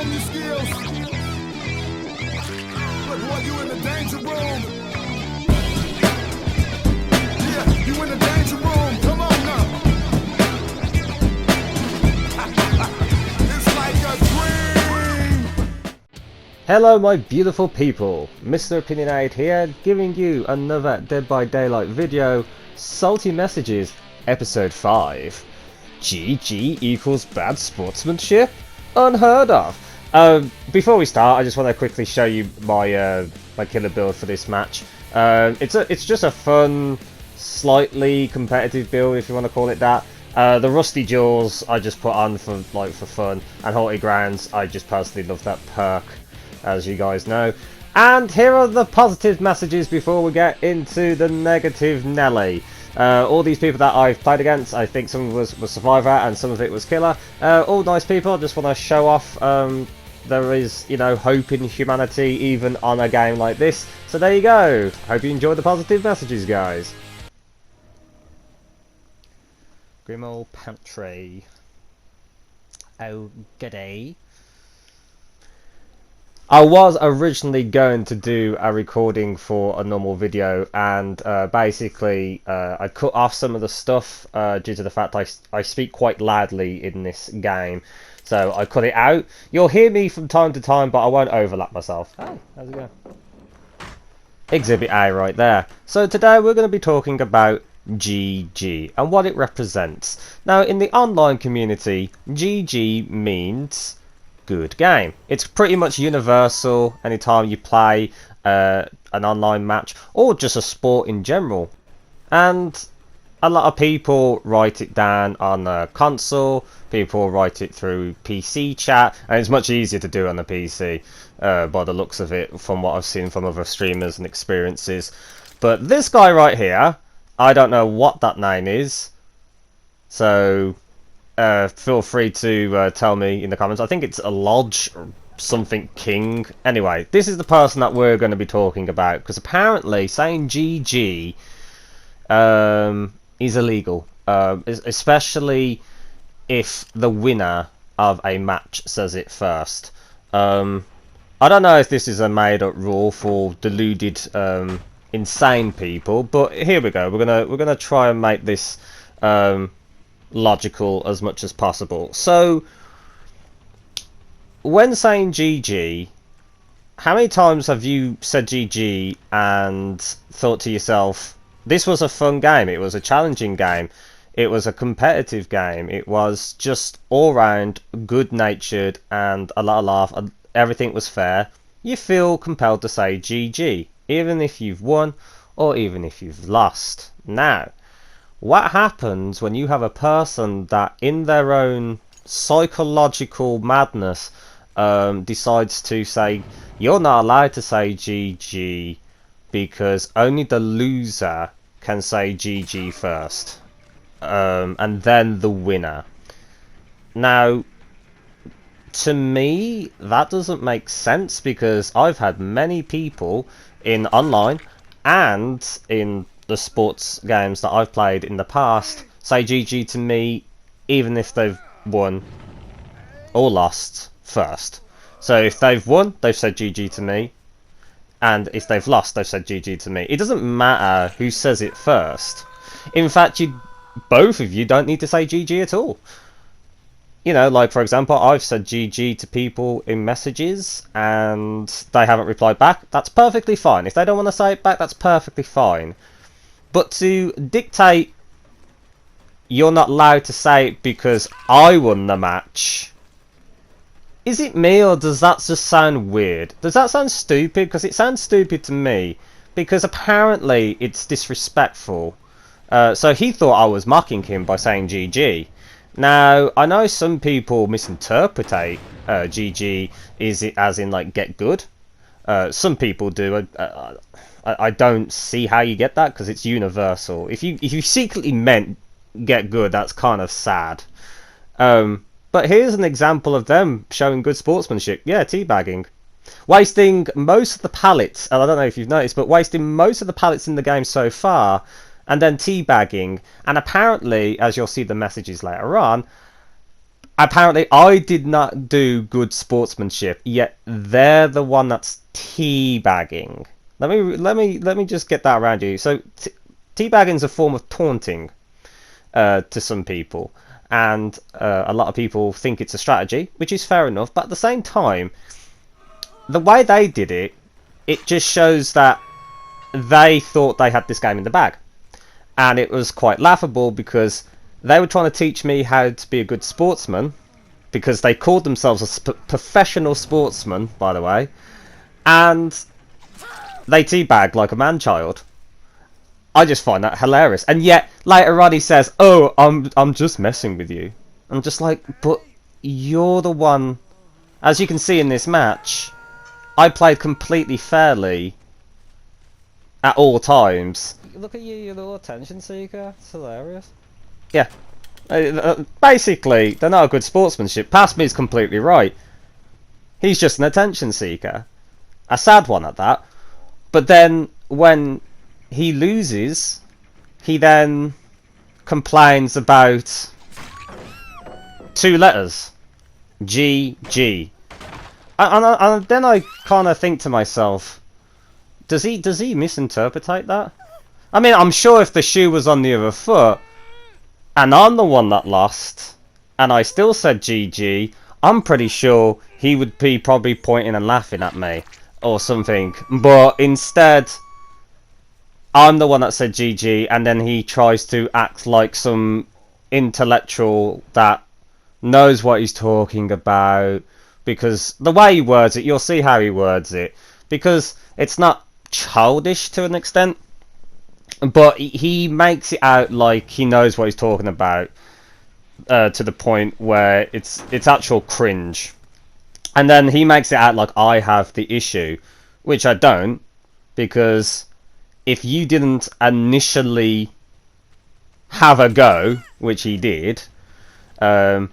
hone your skills. Look, boy, you in the danger room. Yeah, you in the danger room. Come on now. It's like a dream. Hello my beautiful people, Mr. Opinionated here, giving you another Dead by Daylight video, Salty Messages, Episode 5. GG equals bad sportsmanship? Unheard of! Before we start, I just want to quickly show you my my killer build for this match. It's just a fun, slightly competitive build, if you want to call it that. The Rusty Jaws I just put on for fun, and Haughty Grounds, I just personally love that perk, as you guys know. And here are the positive messages before we get into the negative Nelly. All these people that I've played against, I think some of it was Survivor and some of it was Killer. All nice people. I just want to show off there is, you know, hope in humanity even on a game like this. So there you go. Hope you enjoyed the positive messages, guys. Grimmauld Pantry. Oh, goody. I was originally going to do a recording for a normal video, and basically I cut off some of the stuff due to the fact I speak quite loudly in this game, so I cut it out. You'll hear me from time to time, but I won't overlap myself. Hey, how's it going? Exhibit A right there. So today we're going to be talking about GG and what it represents. Now, in the online community, GG means good game. It's pretty much universal anytime you play an online match or just a sport in general. And a lot of people write it down on a console, people write it through PC chat, and it's much easier to do on the PC by the looks of it, from what I've seen from other streamers and experiences. But this guy right here, I don't know what that name is, so feel free to tell me in the comments. I think it's a Lodge or something King. Anyway, this is the person that we're going to be talking about, because apparently saying GG is illegal, especially if the winner of a match says it first. I don't know if this is a made-up rule for deluded, insane people, but here we go. We're gonna try and make this logical as much as possible. So, when saying GG, how many times have you said GG and thought to yourself, this was a fun game, it was a challenging game, it was a competitive game, it was just all round good-natured and a lot of laugh, and everything was fair? You feel compelled to say GG, even if you've won or even if you've lost. Now, what happens when you have a person that in their own psychological madness decides to say, you're not allowed to say GG because only the loser can say GG first, and then the winner? Now, to me, that doesn't make sense, because I've had many people in online and in the sports games that I've played in the past say GG to me even if they've won or lost first. So if they've won, they've said GG to me, and if they've lost, they've said GG to me. It doesn't matter who says it first. In fact, both of you don't need to say GG at all. You know, like for example, I've said GG to people in messages and they haven't replied back. That's perfectly fine. If they don't want to say it back, that's perfectly fine. But to dictate you're not allowed to say it because I won the match, is it me, or does that just sound weird? Does that sound stupid? Because it sounds stupid to me, because apparently it's disrespectful. So he thought I was mocking him by saying GG. Now, I know some people misinterpret GG as in like get good. Some people do. I don't see how you get that, because it's universal. If you secretly meant get good, that's kind of sad. But here's an example of them showing good sportsmanship. Yeah, teabagging. Wasting most of the pallets, and I don't know if you've noticed, but wasting most of the pallets in the game so far, and then teabagging. And apparently, as you'll see the messages later on, apparently I did not do good sportsmanship, yet they're the one that's teabagging. Let me just get that around you. So teabagging is a form of taunting to some people, and a lot of people think it's a strategy, which is fair enough. But at the same time, the way they did it, it just shows that they thought they had this game in the bag, and it was quite laughable because they were trying to teach me how to be a good sportsman, because they called themselves a professional sportsman, by the way, and they teabag like a man-child. I just find that hilarious. And yet later on he says, "Oh, I'm just messing with you." I'm just like, but you're the one. As you can see in this match, I played completely fairly at all times. Look at you, you little attention seeker. It's hilarious. Yeah. Basically, they're not a good sportsmanship. Past me is completely right. He's just an attention seeker. A sad one at that. But then, when he loses, he then complains about 2 letters. GG. And then I kind of think to myself, does he misinterpret that? I mean, I'm sure if the shoe was on the other foot, and I'm the one that lost, and I still said GG, I'm pretty sure he would be probably pointing and laughing at me, or something. But instead, I'm the one that said GG, and then he tries to act like some intellectual that knows what he's talking about, because the way he words it, you'll see how he words it, because it's not childish to an extent, but he makes it out like he knows what he's talking about, to the point where it's actual cringe. And then he makes it out like I have the issue, which I don't, because if you didn't initially have a go, which he did, apparently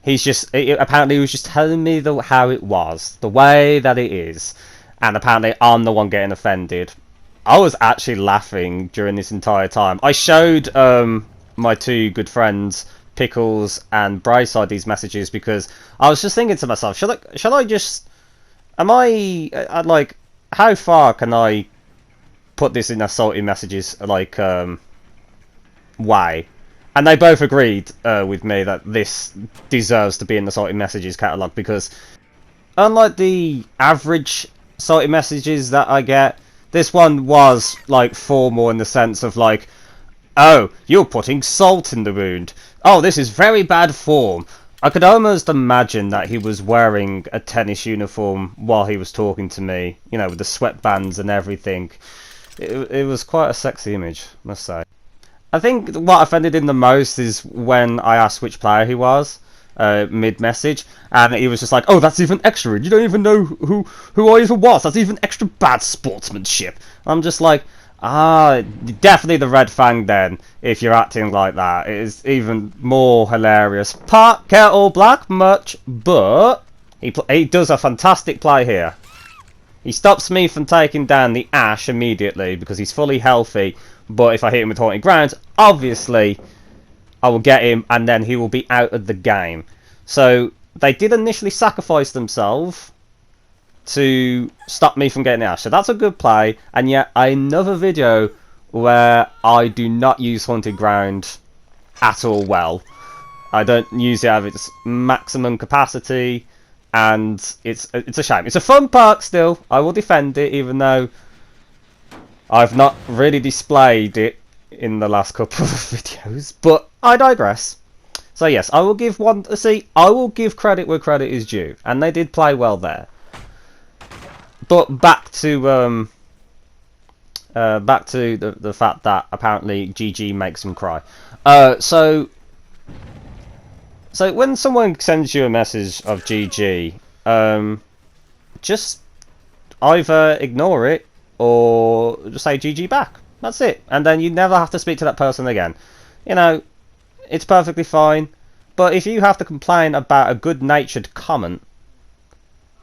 he was just telling me how it was, the way that it is, and apparently I'm the one getting offended. I was actually laughing during this entire time. I showed my 2 good friends, Pickles and Brightside, these messages, because I was just thinking to myself, shall I just, like, how far can I put this in a salty messages, like, way? And they both agreed with me that this deserves to be in the salty messages catalogue, because unlike the average salty messages that I get, this one was like formal in the sense of like, "Oh, you're putting salt in the wound. Oh, this is very bad form." I could almost imagine that he was wearing a tennis uniform while he was talking to me, you know, with the sweatbands and everything. It was quite a sexy image, must say. I think what offended him the most is when I asked which player he was, mid-message, and he was just like, "Oh, that's even extra. You don't even know who I even was. That's even extra bad sportsmanship." I'm just like, definitely the red fang then, if you're acting like that. It is even more hilarious. Pot, kettle, black, much, but he does a fantastic play here. He stops me from taking down the Ash immediately because he's fully healthy, but if I hit him with Haunted Grounds, obviously I will get him and then he will be out of the game. So they did initially sacrifice themselves to stop me from getting the Ash. So that's a good play, and yet another video where I do not use Haunted Ground at all well. I don't use it at its maximum capacity, and it's a shame. It's a fun perk still. I will defend it, even though I've not really displayed it in the last couple of videos, but I digress. So yes, I will give I will give credit where credit is due, and they did play well there. But back to the fact that apparently GG makes them cry. So when someone sends you a message of GG, just either ignore it or just say GG back. That's it, and then you never have to speak to that person again. You know, it's perfectly fine. But if you have to complain about a good-natured comment,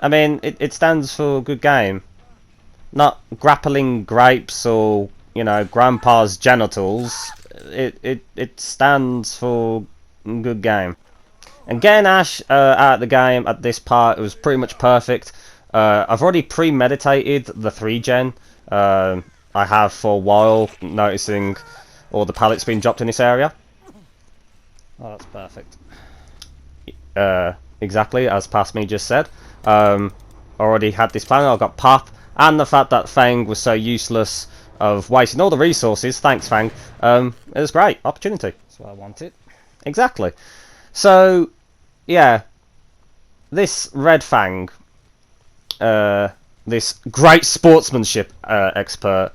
I mean, it stands for good game, not grappling grapes or, you know, grandpa's genitals. It stands for good game. And getting Ash out of the game at this part, it was pretty much perfect. I've already premeditated the 3-gen. I have for a while, noticing all the pallets being dropped in this area. Oh, that's perfect. Exactly, as past me just said. Already had this plan, I got Pop, and the fact that Feng was so useless of wasting all the resources, thanks Feng, it was great, opportunity. That's what I wanted. Exactly. So, yeah, this Red Fang, this great sportsmanship expert,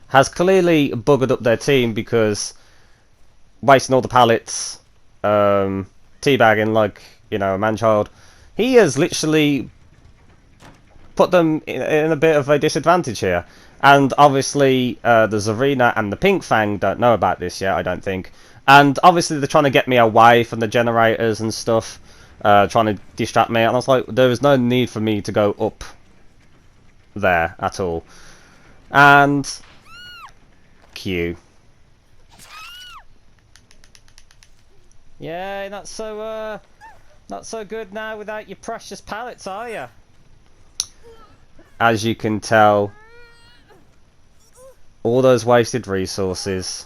has clearly buggered up their team because wasting all the pallets, teabagging like, you know, a man-child, he has literally put them in a bit of a disadvantage here. And obviously, the Zarina and the Pink Fang don't know about this yet, I don't think. And obviously, they're trying to get me away from the generators and stuff, trying to distract me. And I was like, there is no need for me to go up there at all. And Q. Yeah, not so good now without your precious pallets, are you? As you can tell, all those wasted resources,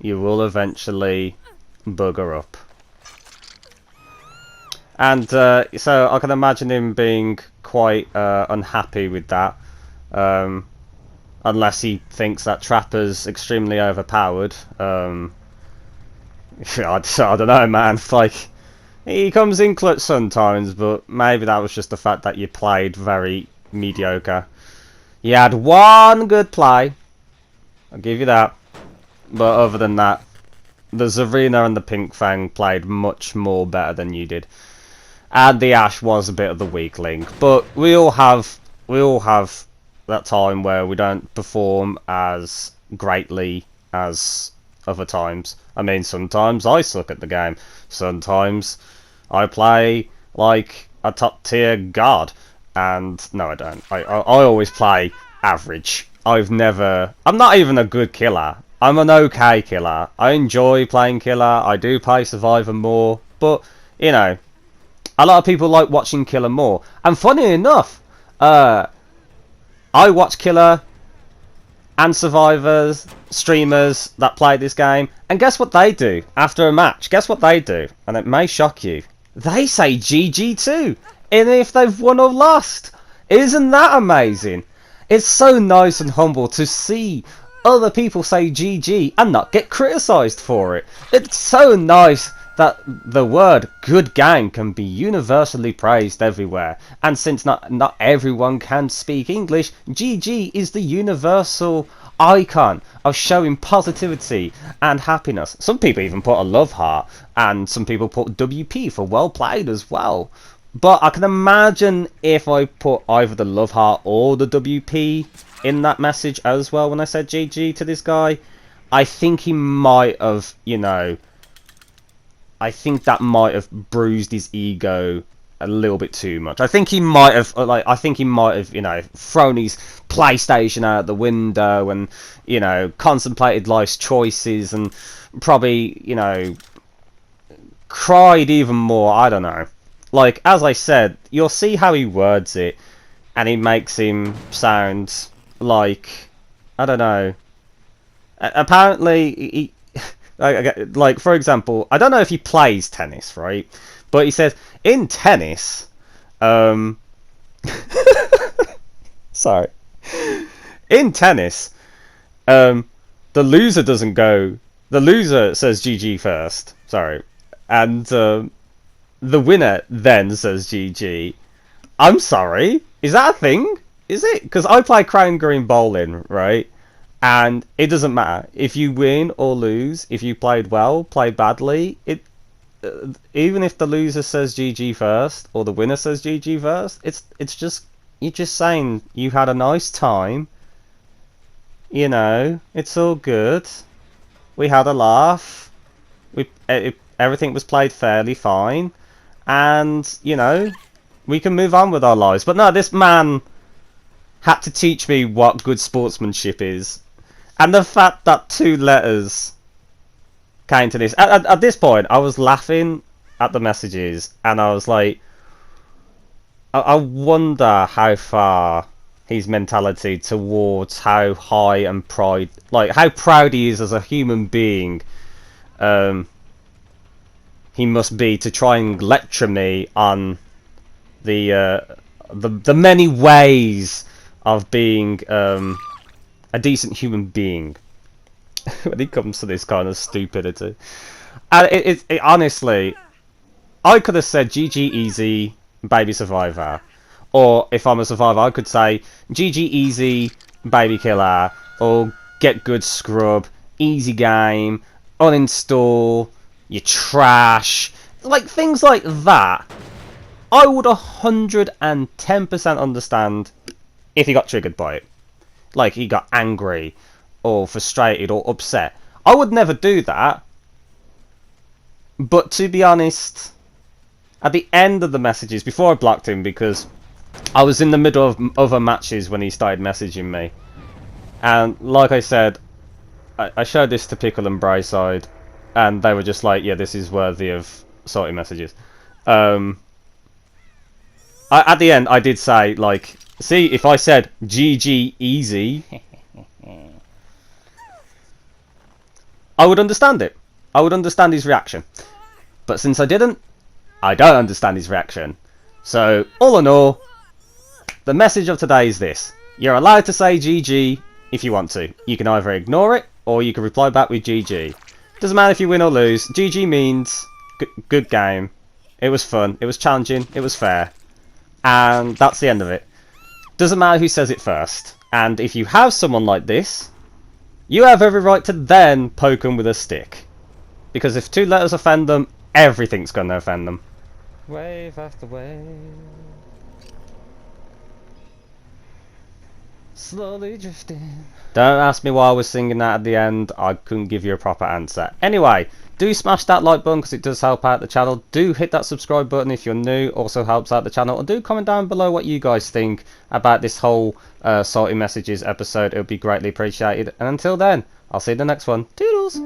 you will eventually bugger up. And so I can imagine him being quite unhappy with that, unless he thinks that Trapper's extremely overpowered. I don't know, man. Like, he comes in clutch sometimes, but maybe that was just the fact that you played very mediocre. You had one good play, I'll give you that, but other than that, the Zarina and the Pink Fang played much more better than you did, and the Ash was a bit of the weak link. But we all have that time where we don't perform as greatly as other times. I mean, sometimes I suck at the game, sometimes I play like a top tier god. And no, I don't. I always play average. I'm not even a good killer. I'm an okay killer. I enjoy playing killer. I do play survivor more. But, you know, a lot of people like watching killer more. And funny enough, I watch killer and survivors, streamers that play this game. And guess what they do after a match? Guess what they do? And it may shock you. They say GG too. And if they've won or lost. Isn't that amazing? It's so nice and humble to see other people say GG and not get criticised for it. It's so nice that the word good game can be universally praised everywhere. And since not everyone can speak English, GG is the universal icon of showing positivity and happiness. Some people even put a love heart, and some people put WP for well played as well. But I can imagine if I put either the love heart or the WP in that message as well when I said GG to this guy, I think he might have, you know, I think that might have bruised his ego a little bit too much. I think he might have, you know, thrown his PlayStation out the window and, you know, contemplated life's choices and probably, you know, cried even more. I don't know. Like, as I said, you'll see how he words it, and he makes him sound like, I don't know. Apparently, he like, for example, I don't know if he plays tennis, right? But he says, in tennis, sorry. In tennis, the loser doesn't go, the loser says GG first, sorry, and, the winner then says GG. I'm sorry, is that a thing? Is it? Because I play Crown Green Bowling, right? And it doesn't matter if you win or lose. If you played well, played badly, even if the loser says GG first or the winner says GG first, it's just, you're just saying you had a nice time. You know, it's all good. We had a laugh. Everything was played fairly fine. And, you know, we can move on with our lives. But no, this man had to teach me what good sportsmanship is. And the fact that 2 letters came to this. At this point, I was laughing at the messages, and I was like, I wonder how far his mentality towards how high and pride, like how proud he is as a human being, he must be to try and lecture me on the many ways of being a decent human being when it comes to this kind of stupidity. And it honestly, I could have said GG easy, baby survivor. Or if I'm a survivor, I could say GG easy, baby killer. Or get good scrub, easy game, uninstall, you trash. Like things like that. I would 110% understand if he got triggered by it. Like he got angry or frustrated or upset. I would never do that. But to be honest, at the end of the messages, before I blocked him, because I was in the middle of other matches when he started messaging me. And like I said, I showed this to Pickle and Brayside, and they were just like, yeah, this is worthy of sorting messages. At the end, I did say, like, see, if I said GG easy, I would understand it. I would understand his reaction. But since I didn't, I don't understand his reaction. So, all in all, the message of today is this. You're allowed to say GG if you want to. You can either ignore it, or you can reply back with GG. Doesn't matter if you win or lose. GG means good game. It was fun. It was challenging. It was fair. And that's the end of it. Doesn't matter who says it first. And if you have someone like this, you have every right to then poke them with a stick. Because if 2 letters offend them, everything's going to offend them. Wave after wave. Slowly drifting. Don't ask me why I was singing that at the end. I couldn't give you a proper answer. Anyway, do smash that like button because it does help out the channel. Do hit that subscribe button if you're new. Also helps out the channel. And do comment down below what you guys think about this whole Salty Messages episode. It would be greatly appreciated. And until then, I'll see you in the next one. Toodles!